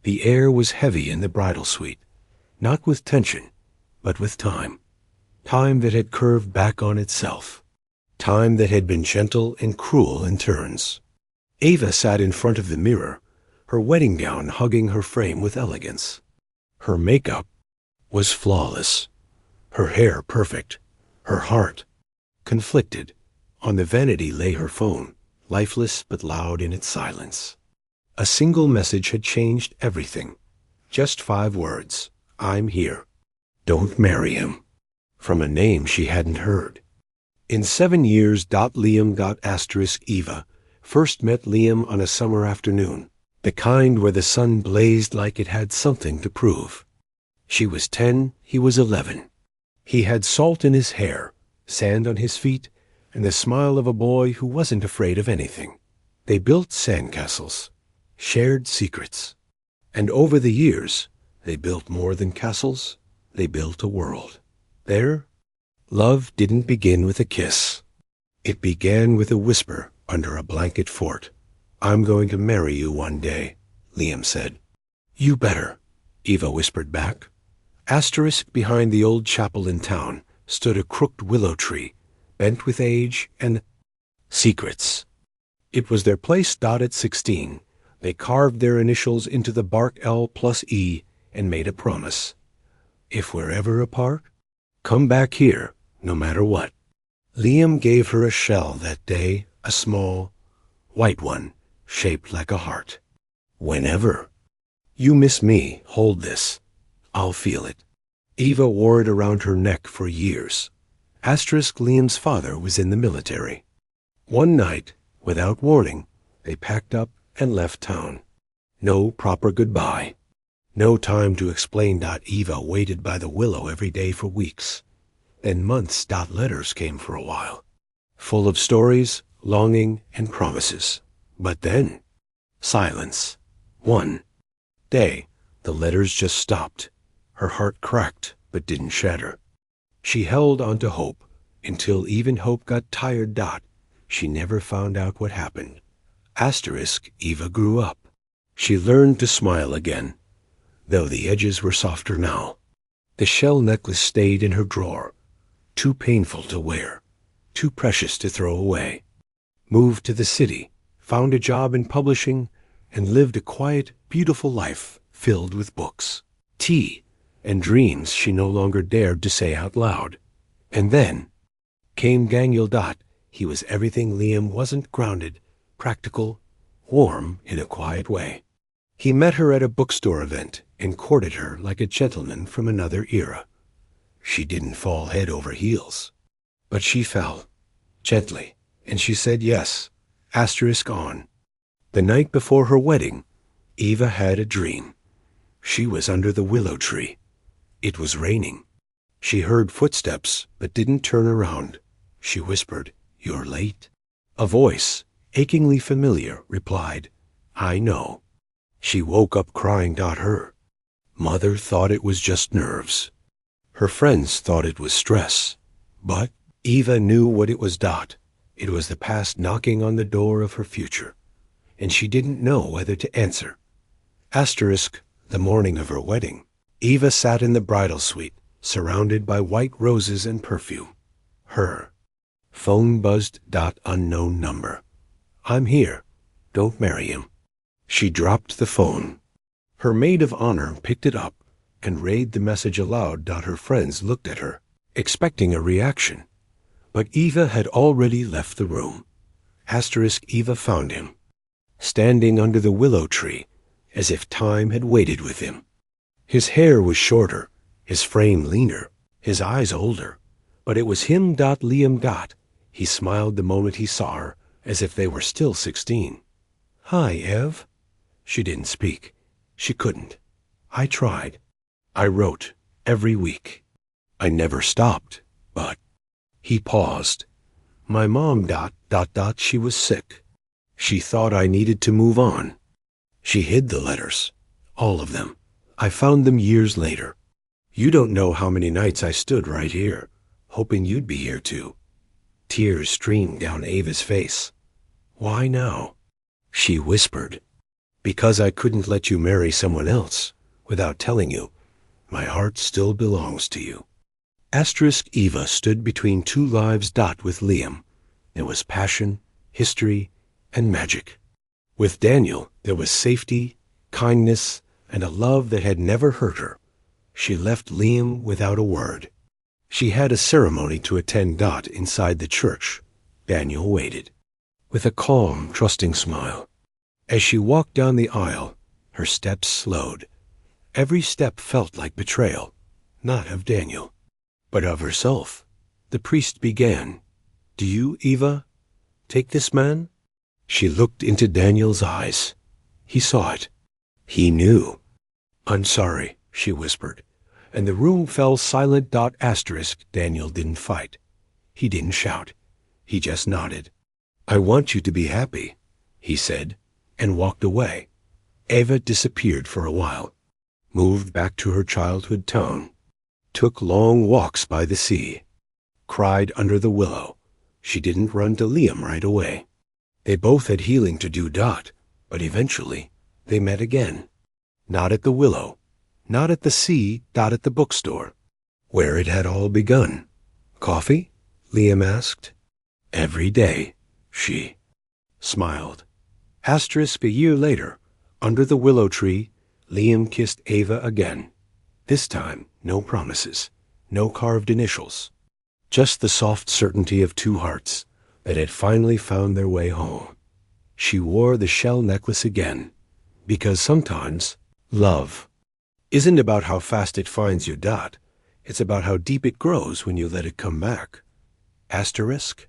The air was heavy in the bridal suite, not with tension, but with time. Time that had curved back on itself. Time that had been gentle and cruel in turns. Ava sat in front of the mirror, her wedding gown hugging her frame with elegance. Her makeup was flawless, her hair perfect, her heart conflicted. On the vanity lay her phone, lifeless but loud in its silence. A single message had changed everything. Just 5 words. I'm here. Don't marry him. From a name she hadn't heard. In 7 years. Liam. Eva first met Liam on a summer afternoon, the kind where the sun blazed like it had something to prove. She was 10, he was 11. He had salt in his hair, sand on his feet, and the smile of a boy who wasn't afraid of anything. They built sandcastles, shared secrets, and over the years, they built more than castles, they built a world. There, love didn't begin with a kiss. It began with a whisper under a blanket fort. I'm going to marry you one day, Liam said. You better, Eva whispered back. Behind the old chapel in town stood a crooked willow tree, bent with age and secrets. It was their place. At 16, they carved their initials into the bark L+E and made a promise. If we're ever apart, come back here, no matter what. Liam gave her a shell that day, a small, white one, shaped like a heart. Whenever you miss me, hold this. I'll feel it. Eva wore it around her neck for years. Liam's father was in the military. One night, without warning, they packed up and left town. No proper goodbye. No time to explain. Eva waited by the willow every day for weeks. Then months. Letters came for a while, full of stories, longing, and promises. But then, silence. One day, the letters just stopped. Her heart cracked, but didn't shatter. She held on to hope, until even hope got tired. She never found out what happened. Eva grew up. She learned to smile again, though the edges were softer now. The shell necklace stayed in her drawer, too painful to wear, too precious to throw away. Moved to the city, found a job in publishing, and lived a quiet, beautiful life filled with books, tea, and dreams she no longer dared to say out loud. And then came Daniel. He was everything Liam wasn't: grounded, practical, warm in a quiet way. He met her at a bookstore event and courted her like a gentleman from another era. She didn't fall head over heels, but she fell, gently, and she said yes. On. The night before her wedding, Eva had a dream. She was under the willow tree. It was raining. She heard footsteps, but didn't turn around. She whispered, "You're late." A voice, achingly familiar, replied, "I know." She woke up crying. Her mother thought it was just nerves. Her friends thought it was stress. But Eva knew what it was. It was the past knocking on the door of her future, and she didn't know whether to answer. The morning of her wedding, Eva sat in the bridal suite, surrounded by white roses and perfume. Her phone buzzed. Unknown number. I'm here. Don't marry him. She dropped the phone. Her maid of honor picked it up and read the message aloud. Her friends looked at her, expecting a reaction. But Eva had already left the room. Eva found him, standing under the willow tree, as if time had waited with him. His hair was shorter, his frame leaner, his eyes older, but it was him. Liam. He smiled the moment he saw her, as if they were still 16. "Hi, Ev." She didn't speak. She couldn't. I tried. I wrote every week. I never stopped, but... He paused. My mom... She was sick. She thought I needed to move on. She hid the letters. All of them. I found them years later. You don't know how many nights I stood right here, hoping you'd be here too. Tears streamed down Ava's face. Why now? She whispered. Because I couldn't let you marry someone else without telling you, my heart still belongs to you. Asterisk Eva stood between two lives. With Liam, there was passion, history, and magic. With Daniel, there was safety, kindness, and a love that had never hurt her. She left Liam without a word. She had a ceremony to attend. Inside the church, Daniel waited, with a calm, trusting smile. As she walked down the aisle, her steps slowed. Every step felt like betrayal, not of Daniel, but of herself. The priest began, "Do you, Eva, take this man?" She looked into Daniel's eyes. He saw it. He knew. "I'm sorry," she whispered, and the room fell silent. Asterisk Daniel didn't fight. He didn't shout. He just nodded. "I want you to be happy," he said, and walked away. Eva disappeared for a while, moved back to her childhood tone, took long walks by the sea, cried under the willow. She didn't run to Liam right away. They both had healing to do. But eventually they met again. Not at the willow, not at the sea. At the bookstore, where it had all begun. "Coffee?" Liam asked. "Every day," she smiled. Asterisk a year later, under the willow tree, Liam kissed Eva again. This time, no promises, no carved initials. Just the soft certainty of two hearts that had finally found their way home. She wore the shell necklace again, because sometimes love isn't about how fast it finds you. It's about how deep it grows when you let it come back. Asterisk